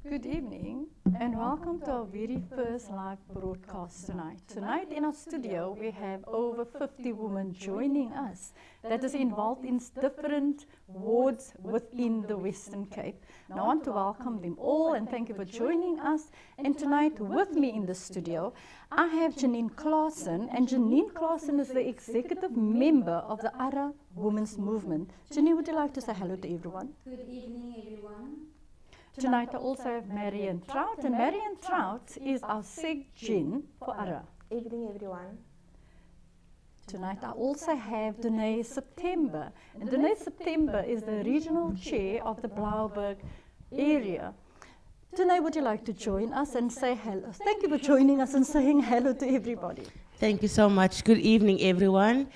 Good evening and welcome to our very first live broadcast tonight. Tonight in our studio we have over 50 women joining us that is involved in different wards within the Western Cape. Now I want to welcome them all and thank you for joining us. And tonight with me in the studio I have Janine Claassen, and Janine Claassen is the executive member of the ARA Women's Movement. Janine, would you like to say hello to everyone? Good evening, everyone. Tonight I also have Marian Trout, and Marian Trout is our Seg-Gen for ARA. Evening, everyone. Tonight I also have Danae September, and Danae September is the regional chair of the Blouberg area. Danae, would you like to join us and say hello? Thank you for joining us and saying hello to everybody. Thank you so much. Good evening, everyone.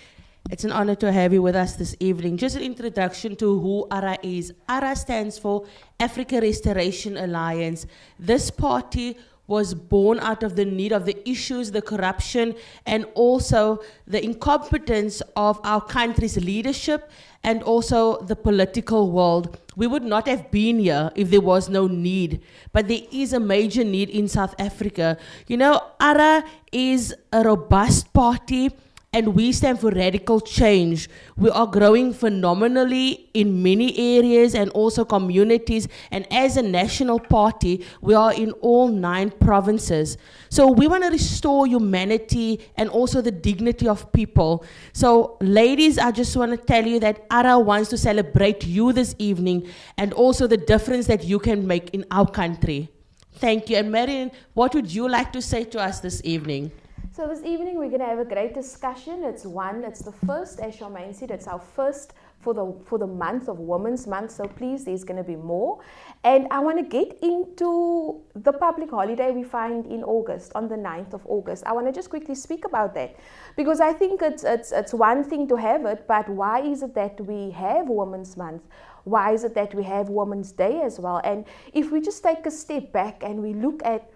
It's an honor to have you with us this evening. Just an introduction to who ARA is. ARA stands for Africa Restoration Alliance. This party was born out of the need of the issues, the corruption, and also the incompetence of our country's leadership and also the political world. We would not have been here if there was no need, but there is a major need in South Africa. You know, ARA is a robust party, and we stand for radical change. We are growing phenomenally in many areas and also communities. And as a national party, we are in all 9 provinces. So we want to restore humanity and also the dignity of people. So ladies, I just want to tell you that ARA wants to celebrate you this evening and also the difference that you can make in our country. Thank you. And Marian, what would you like to say to us this evening? So this evening we're going to have a great discussion. It's the first, as Charmaine said, it's our first for the month of Women's Month. So please, there's going to be more. And I want to get into the public holiday we find in August, on the 9th of August. I want to just quickly speak about that because I think it's one thing to have it, but why is it that we have Women's Month? Why is it that we have Women's Day as well? And if we just take a step back and we look at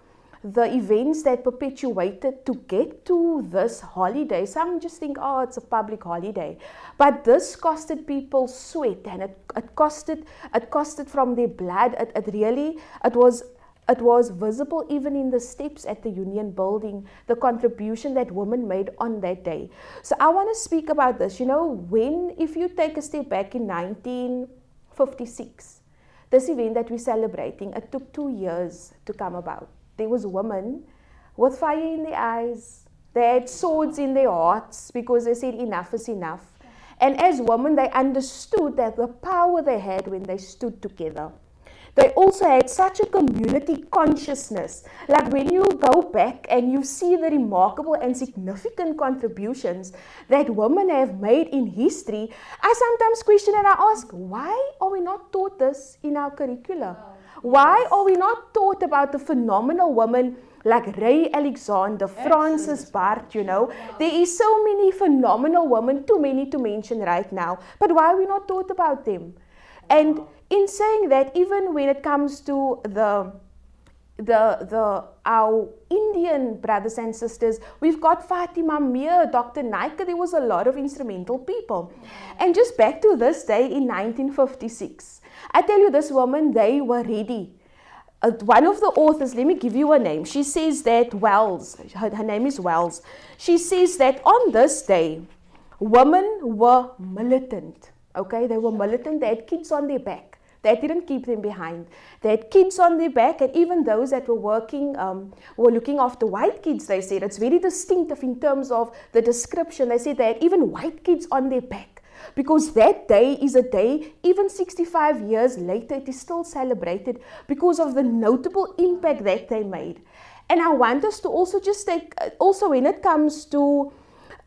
the events that perpetuated to get to this holiday. Some just think, oh, it's a public holiday. But this costed people sweat, and it costed from their blood. It was visible even in the steps at the Union Building, the contribution that women made on that day. So I want to speak about this. You know, if you take a step back in 1956, this event that we're celebrating, it took 2 years to come about. There was women with fire in their eyes. They had swords in their hearts because they said enough is enough. And as women, they understood that the power they had when they stood together. They also had such a community consciousness. Like when you go back and you see the remarkable and significant contributions that women have made in history, I sometimes question and I ask, why are we not taught this in our curricula? Why are we not taught about the phenomenal women like Ray Alexander, Frances Bart, you know? There is so many phenomenal women, too many to mention right now. But why are we not taught about them? And in saying that, even when it comes to our Indian brothers and sisters, we've got Fatima Mir, Dr. Naika, there was a lot of instrumental people. And just back to this day in 1956, I tell you, this woman, they were ready. One of the authors, let me give you a name. She says that Wells, her name is Wells. She says that on this day, women were militant. Okay, they were militant. They had kids on their back. That didn't keep them behind. They had kids on their back, and even those that were working, were looking after white kids, they said. It's very distinctive in terms of the description. They said they had even white kids on their back. Because that day is a day, even 65 years later, it is still celebrated because of the notable impact that they made. And I want us to also just take, also when it comes to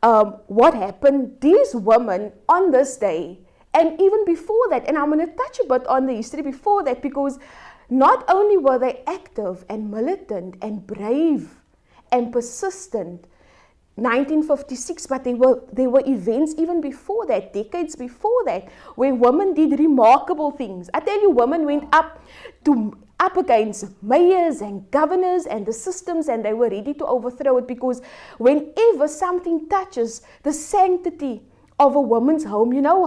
what happened, these women on this day, and even before that, and I'm going to touch a bit on the history before that, because not only were they active and militant and brave and persistent, 1956, but there were events even before that, decades before that, where women did remarkable things. I tell you, women went up against mayors and governors and the systems, and they were ready to overthrow it, because whenever something touches the sanctity of a woman's home, you know,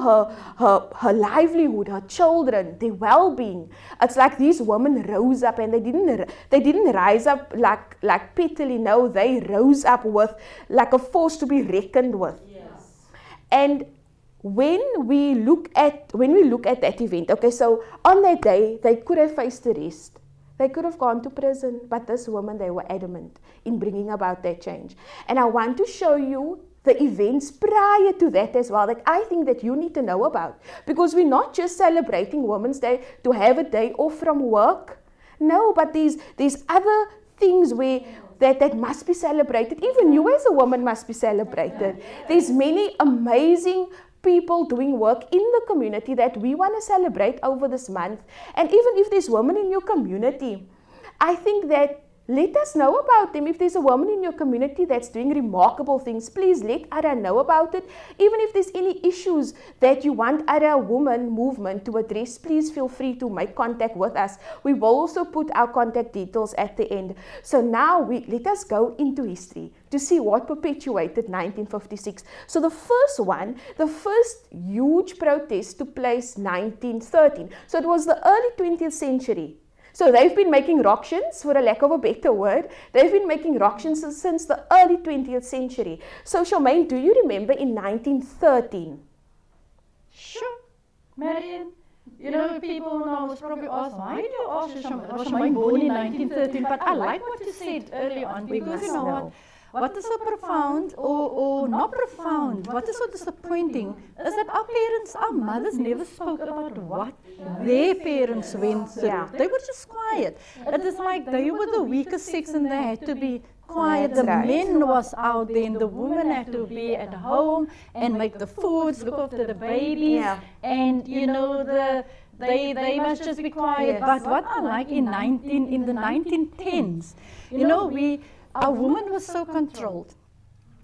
her livelihood, her children, their well-being. It's like these women rose up, and they didn't rise up like pettily. No, they rose up with like a force to be reckoned with. Yes. And when we look at that event, okay, so on that day they could have faced arrest. They could have gone to prison, but this woman, they were adamant in bringing about that change. And I want to show you the events prior to that as well, that I think that you need to know about. Because we're not just celebrating Women's Day to have a day off from work. No, but there's other things where that must be celebrated. Even you as a woman must be celebrated. There's many amazing people doing work in the community that we want to celebrate over this month. And even if there's women in your community, I think that let us know about them. If there's a woman in your community that's doing remarkable things, please let Ara know about it. Even if there's any issues that you want Ara Woman Movement to address, please feel free to make contact with us. We will also put our contact details at the end. So now let us go into history to see what perpetuated 1956. So the first huge protest took place 1913. So it was the early 20th century. So they've been making rockshins, for a lack of a better word. They've been making rockshins since the early 20th century. So Charmaine, do you remember in 1913? Sure, Marion. You know, people now was probably asked, why do you ask was Charmaine born in 1913? But I like what you said early on, because you know what is so profound, or not profound, what is so disappointing, is that our parents, our mothers never spoke about what their parents went through. Yeah. They were just quiet. It is like they were the weaker sex and they had to be quiet. The men was out there and the women had to be at home and make the foods, look after the babies, and you know, they must just be quiet. Yes. But what I like in the 1910s, you know, our women was so controlled.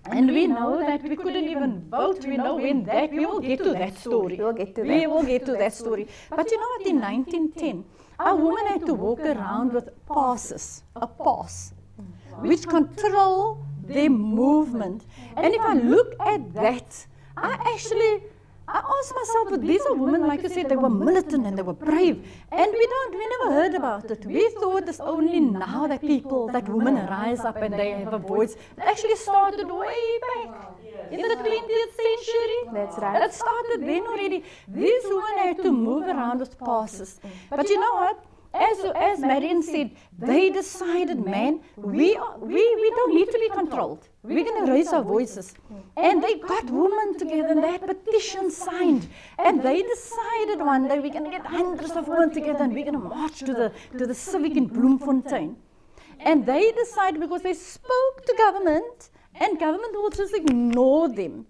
And we know that we couldn't even vote. We know when that, we will get to that story. We will get to that story. But you know what, in 1910, our women had to walk around with passes, a pass, which control their movement. And if I look at that, I asked myself, but these are women, like you said, they were militant and they were brave. And we never heard about it. We thought it's only now that women rise up and they have a voice. It actually started way back in the 20th century. That's right. It started then already. These women had to move around with passes. But you know what? As Marion said, they decided, man, we don't need to be controlled. We're going to raise our voices. And they got women together and they had petitions signed. And they decided one day we're going to get hundreds of women together and we're going to march to the civic in Bloemfontein. And they decided, because they spoke to government and government will just ignore them.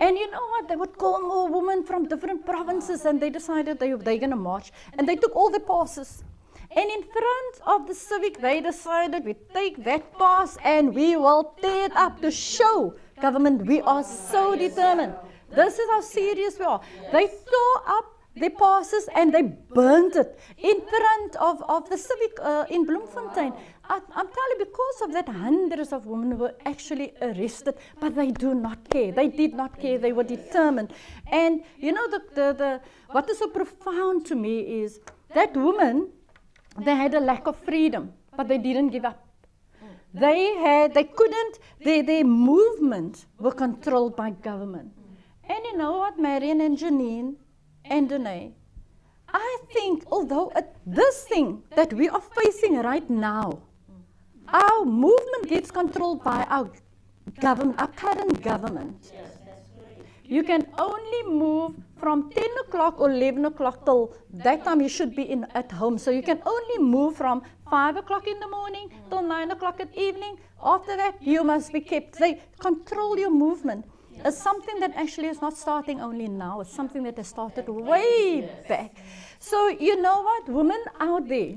And you know what, they would call more women from different provinces and they decided they're going to march. And they took all the passes. And in front of the civic, they decided we take that pass and we will tear it up to show government we are so determined. This is how serious we are. They tore up their passes and they burnt it in front of the civic in Bloemfontein. I'm telling you, because of that, hundreds of women were actually arrested, but they do not care. They did not care. They were determined. And you know, what is so profound to me is that women, they had a lack of freedom, but they didn't give up. Their movement were controlled by government. And you know what, Marion and Janine and Danae, I think although this thing that we are facing right now, our movement gets controlled by our government, our current government. You can only move from 10 o'clock or 11 o'clock till that time you should be at home. So you can only move from 5 o'clock in the morning till 9 o'clock at evening. After that, you must be kept. They control your movement. It's something that actually is not starting only now. It's something that has started way back. So you know what, women out there,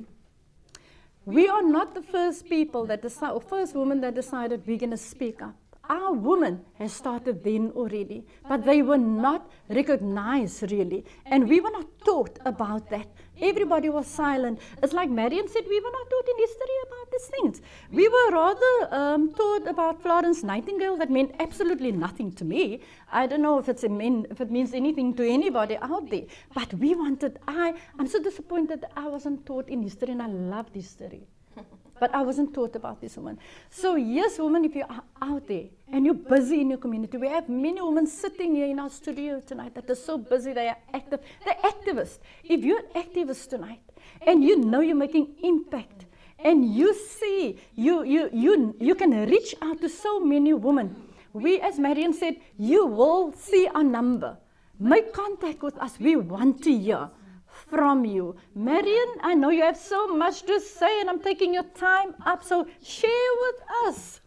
we are not the first people that decide, or first women that decided we're going to speak up. our women had started then already, but they were not recognized really, and we were not taught about that. Everybody was silent. It's like Marion said, we were not taught in history about these things. We were rather taught about Florence Nightingale. That meant absolutely nothing to me. I don't know if it means anything to anybody out there, but we wanted, I'm so disappointed that I wasn't taught in history, and I loved history. But I wasn't taught about this woman. So yes, women, if you are out there and you're busy in your community, we have many women sitting here in our studio tonight that are so busy, they are active. They're activists. If you're an activist tonight and you know you're making impact and you see, you can reach out to so many women. We, as Marion said, you will see our number. Make contact with us. We want to hear from you. Marion, I know you have so much to say and I'm taking your time up, so share with us.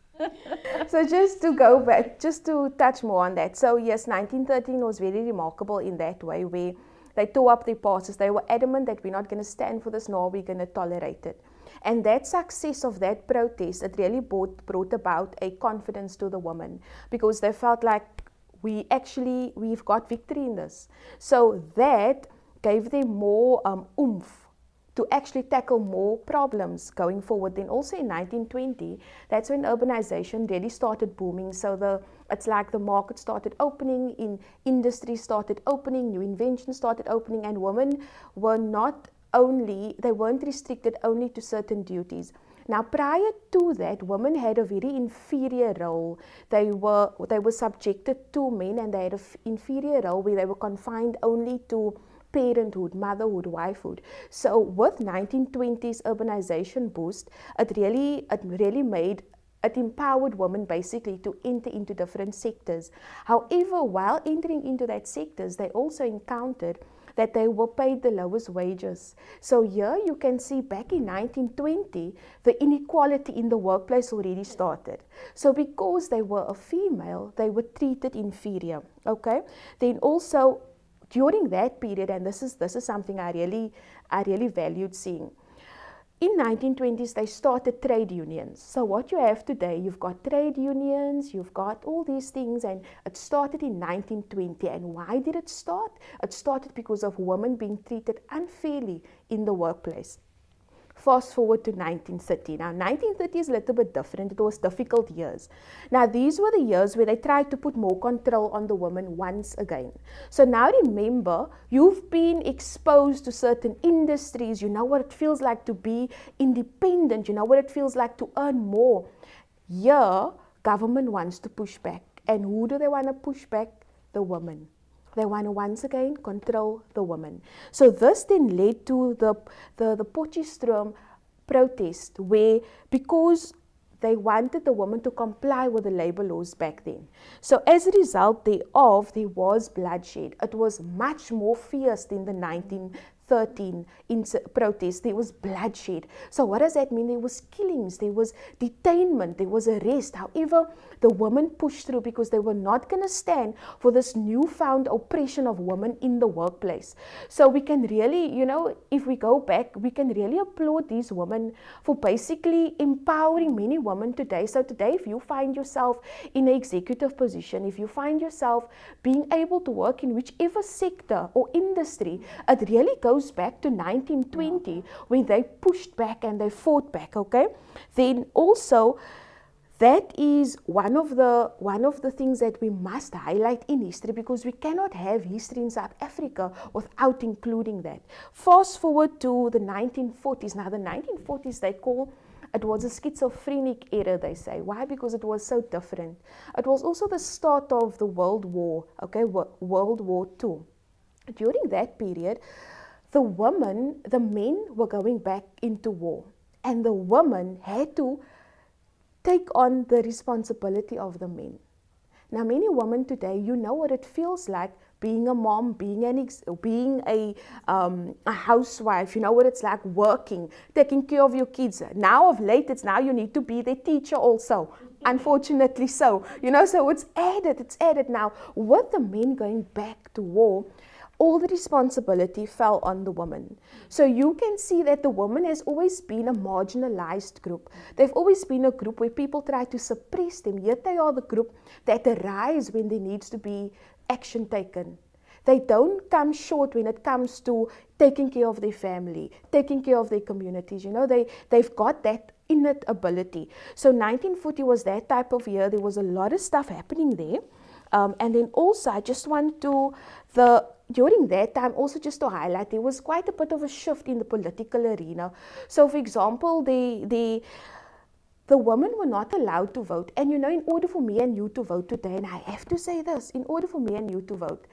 So just to go back, just to touch more on that. So yes, 1913 was very remarkable in that way, where they tore up their passes. They were adamant that we're not going to stand for this, nor we're going to tolerate it. And that success of that protest, it really brought about a confidence to the women, because they felt like we've got victory in this. So that gave them more oomph to actually tackle more problems going forward. Then also in 1920, that's when urbanization really started booming. So it's like the market started opening, in industry started opening, new inventions started opening, and women were they weren't restricted only to certain duties. Now, prior to that, women had a very inferior role. They were subjected to men, and they had an inferior role where they were confined only to parenthood, motherhood, wifehood. So with 1920s urbanization boost, it really empowered women basically to enter into different sectors. However, while entering into that sectors, they also encountered that they were paid the lowest wages. So here you can see back in 1920, the inequality in the workplace already started. So because they were a female, they were treated inferior. Okay. Then also during that period, and this is something I really valued seeing. In 1920s, they started trade unions. So what you have today, you've got trade unions, you've got all these things, and it started in 1920. And why did it start? It started because of women being treated unfairly in the workplace. Fast forward to 1930. Now, 1930 is a little bit different. It was difficult years. Now, these were the years where they tried to put more control on the women once again. So now remember, you've been exposed to certain industries. You know what it feels like to be independent. You know what it feels like to earn more. Here, government wants to push back. And who do they want to push back? The women. They want to once again control the women. So this then led to the Potchefstroom protest, where because they wanted the women to comply with the labor laws back then. So as a result thereof, there was bloodshed. It was much more fierce than the 1913 protest. There was bloodshed. So what does that mean? There was killings, there was detainment, there was arrest. However, the women pushed through because they were not going to stand for this newfound oppression of women in the workplace. So we can really, if we go back, we can really applaud these women for basically empowering many women today. So today, if you find yourself in an executive position, if you find yourself being able to work in whichever sector or industry, it really goes back to 1920 when they pushed back and they fought back, okay? Then also, that is one of the things that we must highlight in history, because we cannot have history in South Africa without including that. Fast forward to the 1940s. Now the 1940s, it was a schizophrenic era, they say. Why? Because it was so different. It was also the start of the World War, okay, World War II. During that period, the men were going back into war, and the women had to take on the responsibility of the men. Now, many women today, you know what it feels like being a mom, being a housewife. You know what it's like working, taking care of your kids. Now of late, it's now you need to be the teacher also. Unfortunately so. So it's added now. With the men going back to war, all the responsibility fell on the woman. So you can see that the woman has always been a marginalized group. They've always been a group where people try to suppress them, yet they are the group that arise when there needs to be action taken. They don't come short when it comes to taking care of their family, taking care of their communities. You know, they've got that innate ability. So 1940 was that type of year. There was a lot of stuff happening there. And then also, I just want to, during that time, also just to highlight, there was quite a bit of a shift in the political arena. So, for example, the women were not allowed to vote. And you know, in order for me and you to vote today, and I have to say this, in order for me and you to vote,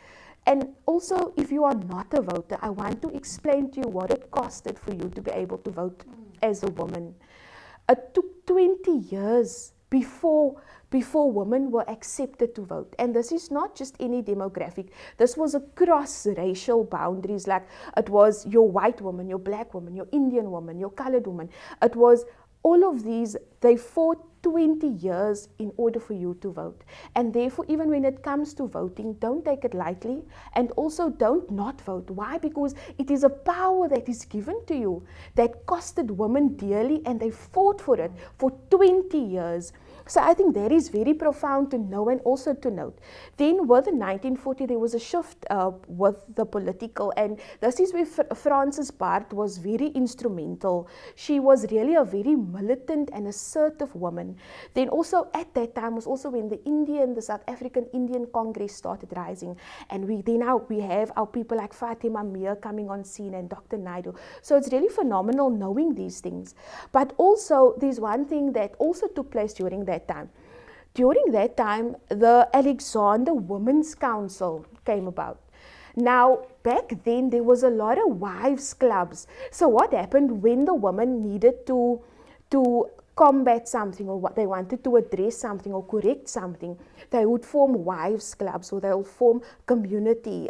and also if you are not a voter, I want to explain to you what it costed for you to be able to vote as a woman. It took 20 years before women were accepted to vote. And this is not just any demographic. This was across racial boundaries. Like it was your white woman, your black woman, your Indian woman, your colored woman. It was all of these. They fought 20 years in order for you to vote. And therefore, even when it comes to voting, don't take it lightly, and also don't not vote. Why? Because it is a power that is given to you that costed women dearly, and they fought for it for 20 years. So I think that is very profound to know and also to note. Then with the 1940, there was a shift with the political, and this is where Frances Baard was very instrumental. She was really a very militant and assertive woman. Then also at that time was also when the South African Indian Congress started rising, and we have our people like Fatima Meer coming on scene and Dr. Naidu. So it's really phenomenal knowing these things. But also there's one thing that also took place during that time. During that time, the Alexandra Women's Council came about. Now, back then, there was a lot of wives' clubs. So what happened when the women needed to combat something, or what they wanted to address something or correct something, they would form wives' clubs, or they'll form community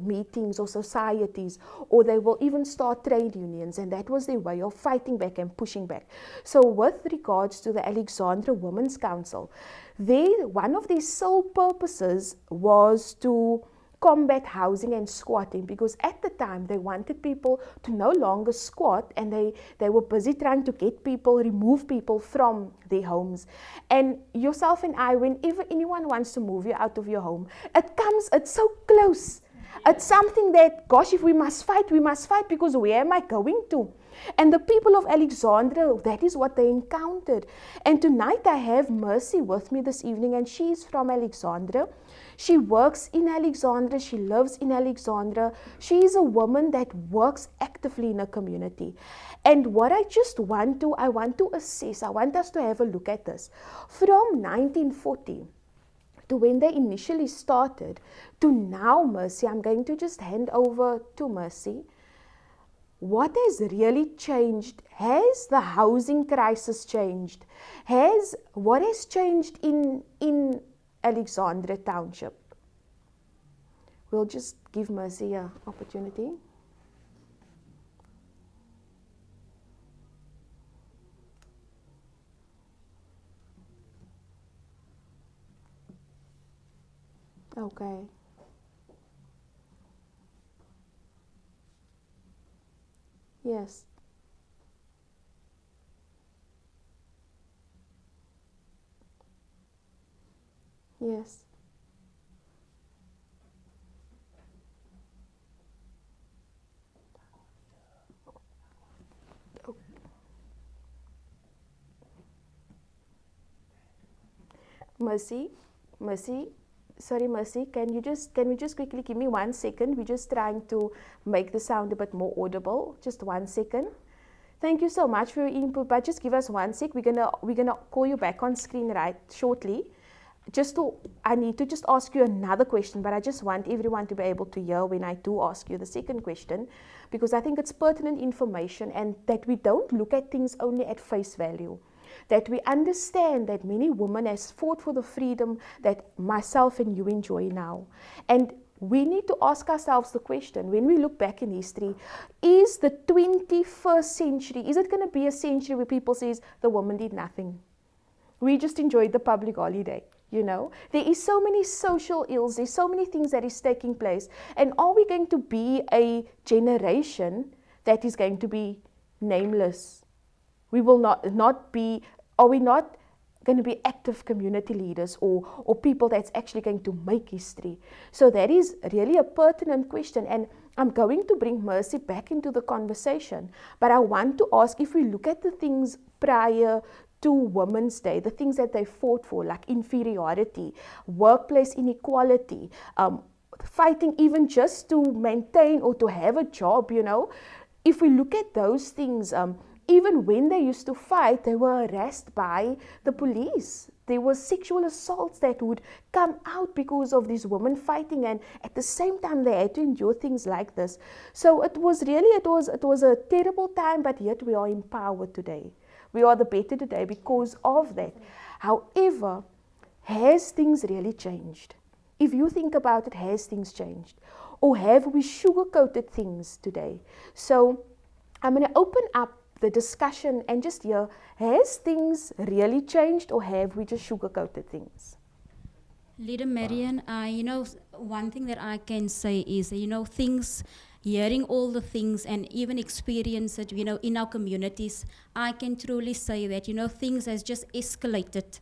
meetings or societies, or they will even start trade unions, and that was their way of fighting back and pushing back. So with regards to the Alexandra Women's Council, one of their sole purposes was to combat housing and squatting, because at the time they wanted people to no longer squat, and they were busy trying to remove people from their homes. And yourself and I, whenever anyone wants to move you out of your home, it's so close. It's something that, gosh, if we must fight, because where am I going to? And the people of Alexandra, that is what they encountered. And tonight I have Mercy with me this evening, and she is from Alexandra. She works in Alexandra, she lives in Alexandra. She is a woman that works actively in a community. And what I want to assess, I want us to have a look at this. From 1940 to when they initially started to now, Mercy, I'm going to just hand over to Mercy. What has really changed? Has the housing crisis changed? What has changed in Alexandra Township? We'll just give Mercy an opportunity. Okay. Yes. Yes. Mercy, sorry Mercy, can we just quickly give me 1 second? We're just trying to make the sound a bit more audible. Just 1 second. Thank you so much for your input, but just give us 1 sec. We're gonna call you back on screen right shortly. I need to just ask you another question, but I just want everyone to be able to hear when I do ask you the second question, because I think it's pertinent information, and that we don't look at things only at face value. That we understand that many women has fought for the freedom that myself and you enjoy now. And we need to ask ourselves the question, when we look back in history, is the 21st century, is it going to be a century where people say the woman did nothing? We just enjoyed the public holiday. You know, there is so many social ills, there's so many things that is taking place. And are we going to be a generation that is going to be nameless? We will not be, are we not going to be active community leaders or people that's actually going to make history? So that is really a pertinent question, and I'm going to bring Mercy back into the conversation. But I want to ask, if we look at the things prior to Women's Day, the things that they fought for, like inferiority, workplace inequality, fighting even just to maintain or to have a job, you know. If we look at those things, even when they used to fight, they were harassed by the police. There were sexual assaults that would come out because of these women fighting, and at the same time they had to endure things like this. So it was a terrible time, but yet we are empowered today. We are the better today because of that. However, has things really changed? If you think about it, has things changed? Or have we sugar-coated things today? So I'm going to open up the discussion and just hear, has things really changed or have we just sugar-coated things? Leader Marion, one thing that I can say is, things, hearing all the things and even experience it, in our communities, I can truly say that, things has just escalated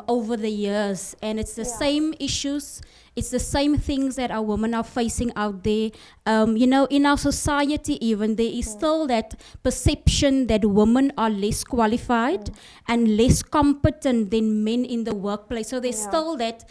over the years, and it's the same issues, it's the same things that our women are facing out there. In our society even, there is still that perception that women are less qualified and less competent than men in the workplace. So there's still that,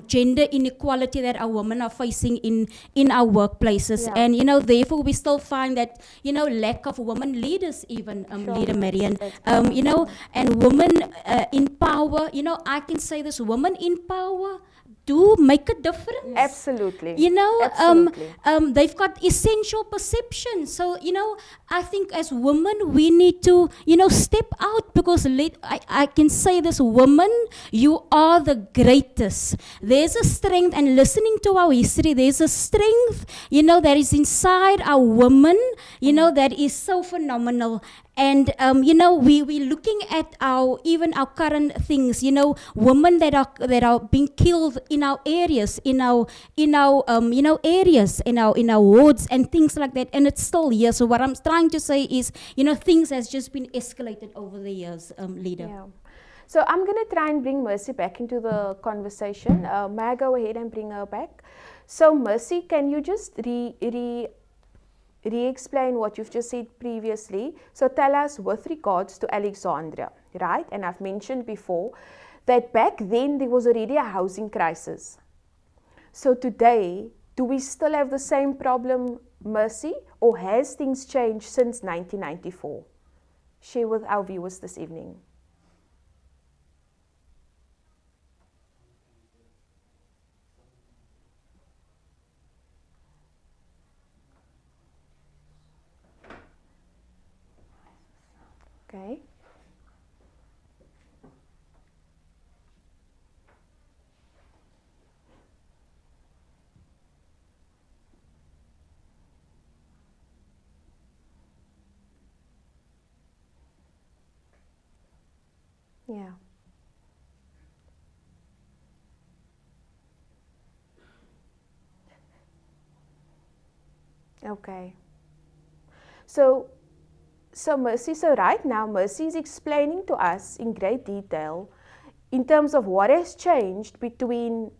gender inequality that our women are facing in our workplaces. And, therefore we still find that, lack of women leaders even, Leader Marion. And women in power, I can say this, women in power do make a difference. Absolutely. Absolutely. They've got essential perception. So, I think as women, we need to, step out, because I can say this, women, you are the greatest. There's a strength, and listening to our history, there's a strength, that is inside our women, that is so phenomenal. And we looking at our current things, women that are being killed in our areas, in our areas, in our wards and things like that, and it's still here. So what I'm trying to say is, things has just been escalated over the years, Leader. Yeah. So I'm going to try and bring Mercy back into the conversation. May I go ahead and bring her back? So Mercy, can you just re-explain what you've just said previously? So tell us with regards to Alexandria, right? And I've mentioned before that back then there was already a housing crisis. So today, do we still have the same problem, Mercy, or has things changed since 1994? Share with our viewers this evening. Okay. Yeah. Okay. So Mercy, so right now Mercy is explaining to us in great detail in terms of what has changed between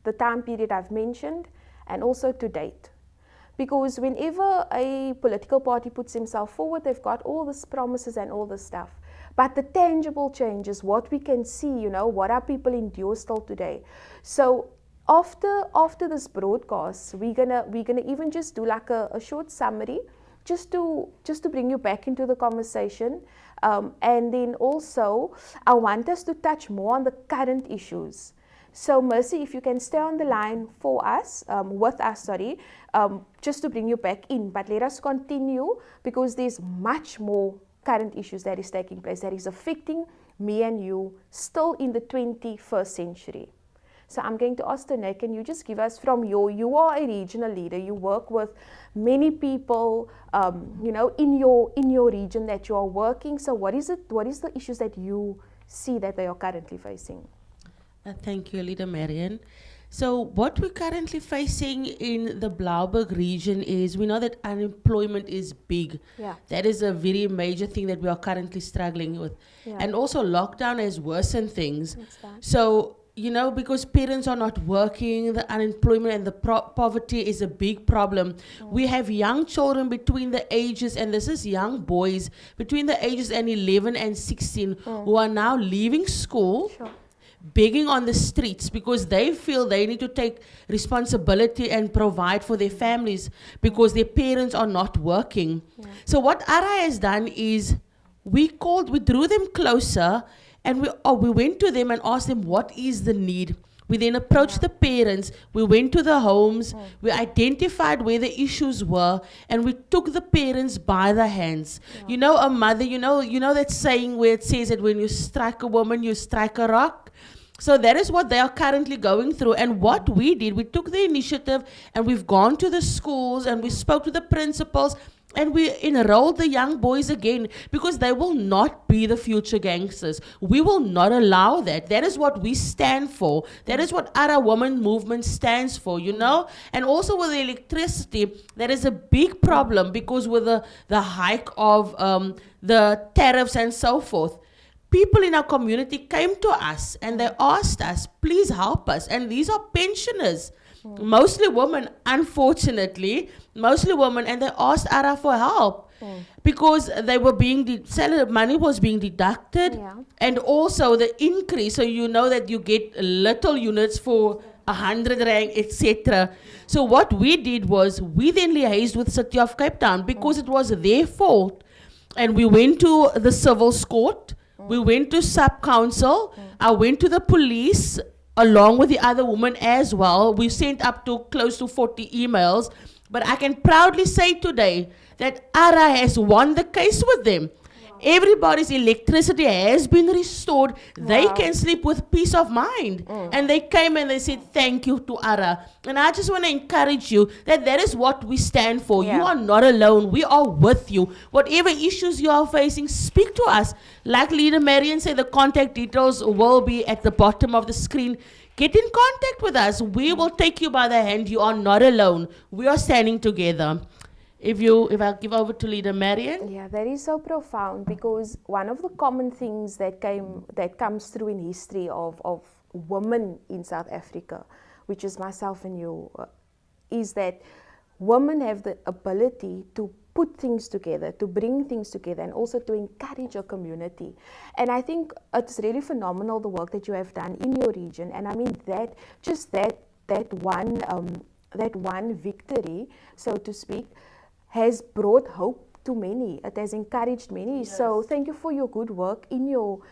the time period I've mentioned and also to date. Because whenever a political party puts himself forward, they've got all these promises and all this stuff. But the tangible changes, what we can see, what our people endure still today. So after this broadcast, we're gonna even just do like a short summary, just to bring you back into the conversation, and then also I want us to touch more on the current issues. So Mercy, if you can stay on the line for us, just to bring you back in, but let us continue, because there's much more current issues that is taking place that is affecting me and you still in the 21st century. So I'm going to ask Tone, can you just give us from you are a regional leader, you work with many people, in your region that you are working. So what is the issues that you see that they are currently facing? Thank you, Leader Marion. So what we're currently facing in the Blauberg region is we know that unemployment is big. Yeah. That is a very major thing that we are currently struggling with. Yeah. And also lockdown has worsened things. That's that. So, you know, because parents are not working, the unemployment and the poverty is a big problem. We have young children between the ages, and this is young boys, between the ages and 11 and 16 who are now leaving school, Sure. begging on the streets because they feel they need to take responsibility and provide for their families because their parents are not working. So what ARA has done is we drew them closer, and we went to them and asked them what is the need. We then approached the parents, we went to the homes, we identified where the issues were, and we took the parents by the hands. You know, a mother, you know that saying where it says that when you strike a woman, you strike a rock? So that is what they are currently going through. And what we did, we took the initiative and we've gone to the schools and we spoke to the principals and we enrolled the young boys again because they will not be the future gangsters. We will not allow that. That is what we stand for. That is what ARA Women Movement stands for, you know? And also with the electricity, that is a big problem because with the hike of the tariffs and so forth, people in our community came to us and they asked us, please help us. And these are pensioners, mostly women, unfortunately, mostly women, and they asked ARA for help because they were being, salary money was being deducted, Yeah. and also the increase, so you know that you get little units for 100 rand, etc. So what we did was, we then liaised with City of Cape Town because it was their fault, and we went to the civil court, we went to sub-council, I went to the police, along with the other women as well. We sent up to close to 40 emails. But I can proudly say today that ARA has won the case with them. Everybody's electricity has been restored. They can sleep with peace of mind. And they came and they said thank you to ARA. And I just want to encourage you that that is what we stand for. Yeah. You are not alone. We are with you. Whatever issues you are facing, speak to us. Like Leader Marion said, the contact details will be at the bottom of the screen. Get in contact with us. We will take you by the hand. You are not alone. We are standing together. If I give over to Leader Marion. Yeah, that is so profound because one of the common things that comes through in history of women in South Africa, which is myself and you, is that women have the ability to put things together, to bring things together, and also to encourage a community. And I think it's really phenomenal the work that you have done in your region. And I mean that one victory, so to speak, has brought hope to many. It has encouraged many. Yes. So thank you for your good work in your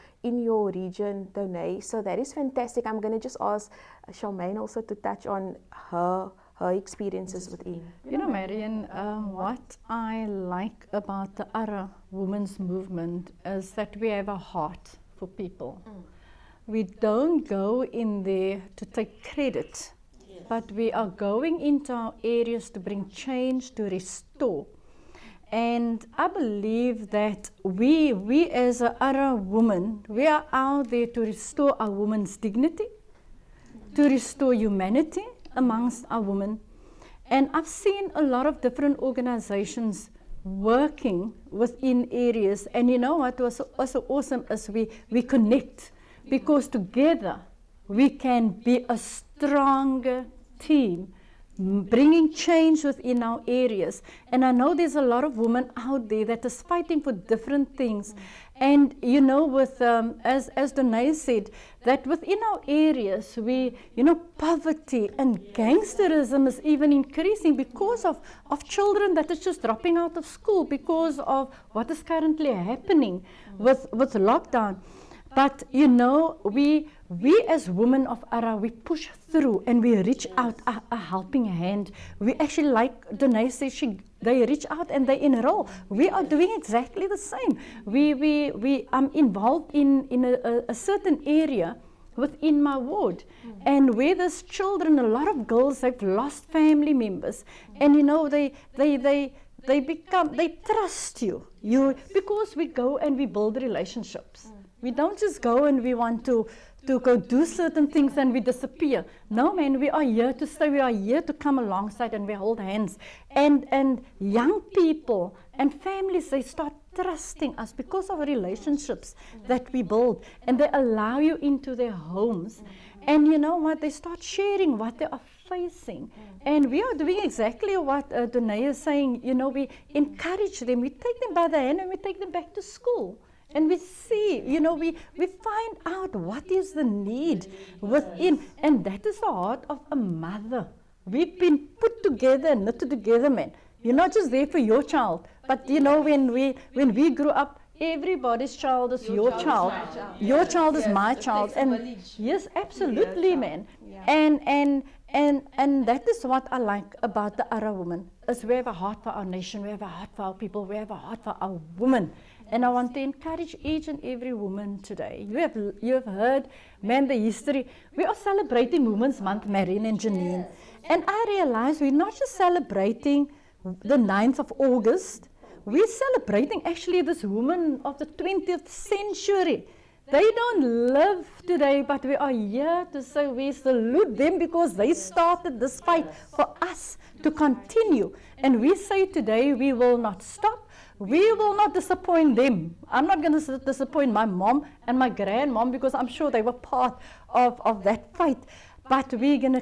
region, Donay. So that is fantastic. I'm going to just ask Charmaine also to touch on her experiences within. You know, Marion, what I like about the ARA Women's Movement is that we have a heart for people. We don't go in there to take credit, but we are going into our areas to bring change, to restore. And I believe that we as a ARA woman, we are out there to restore our women's dignity, to restore humanity amongst our women. And I've seen a lot of different organizations working within areas. And you know what was also awesome is we connect, because together we can be a stronger team, bringing change within our areas. And I know there's a lot of women out there that is fighting for different things. And you know, with as Donay said, that within our areas, poverty and gangsterism is even increasing because of children that is just dropping out of school because of what is currently happening with lockdown. But you know, we as women of ARA, we push through and we reach out a helping hand. We actually, like Donay said, they reach out and they enroll. We are doing exactly the same. We involved in a certain area within my ward, and where there's children, a lot of girls have lost family members, and you know they trust you because we go and we build relationships. We don't just go and we want to to go do certain things and we disappear. No, man, we are here to stay. We are here to come alongside and we hold hands. And young people and families, they start trusting us because of relationships that we build. And they allow you into their homes. And you know what? They start sharing what they are facing. And we are doing exactly what Danae is saying. You know, we encourage them. We take them by the hand and we take them back to school. And we see, you know, we find out what is the need within. And that is the heart of a mother. We've been put together and knitted together, man. You're not just there for your child. But, you know, when we grew up, everybody's child is your child. Your child is my child. And yes, absolutely, man. And that is what I like about the Ara woman. Is we have a heart for our nation, we have a heart for our people, we have a heart for our women. And I want to encourage each and every woman today. You have heard, man, the history. We are celebrating Women's Month, Marion and Janine. And I realize we're not just celebrating the 9th of August. We're celebrating actually this woman of the 20th century. They don't live today, but we are here to say we salute them because they started this fight for us to continue. And we say today we will not stop. We will not disappoint them. I'm not going to disappoint my mom and my grandmom because I'm sure they were part of that fight. But we're going to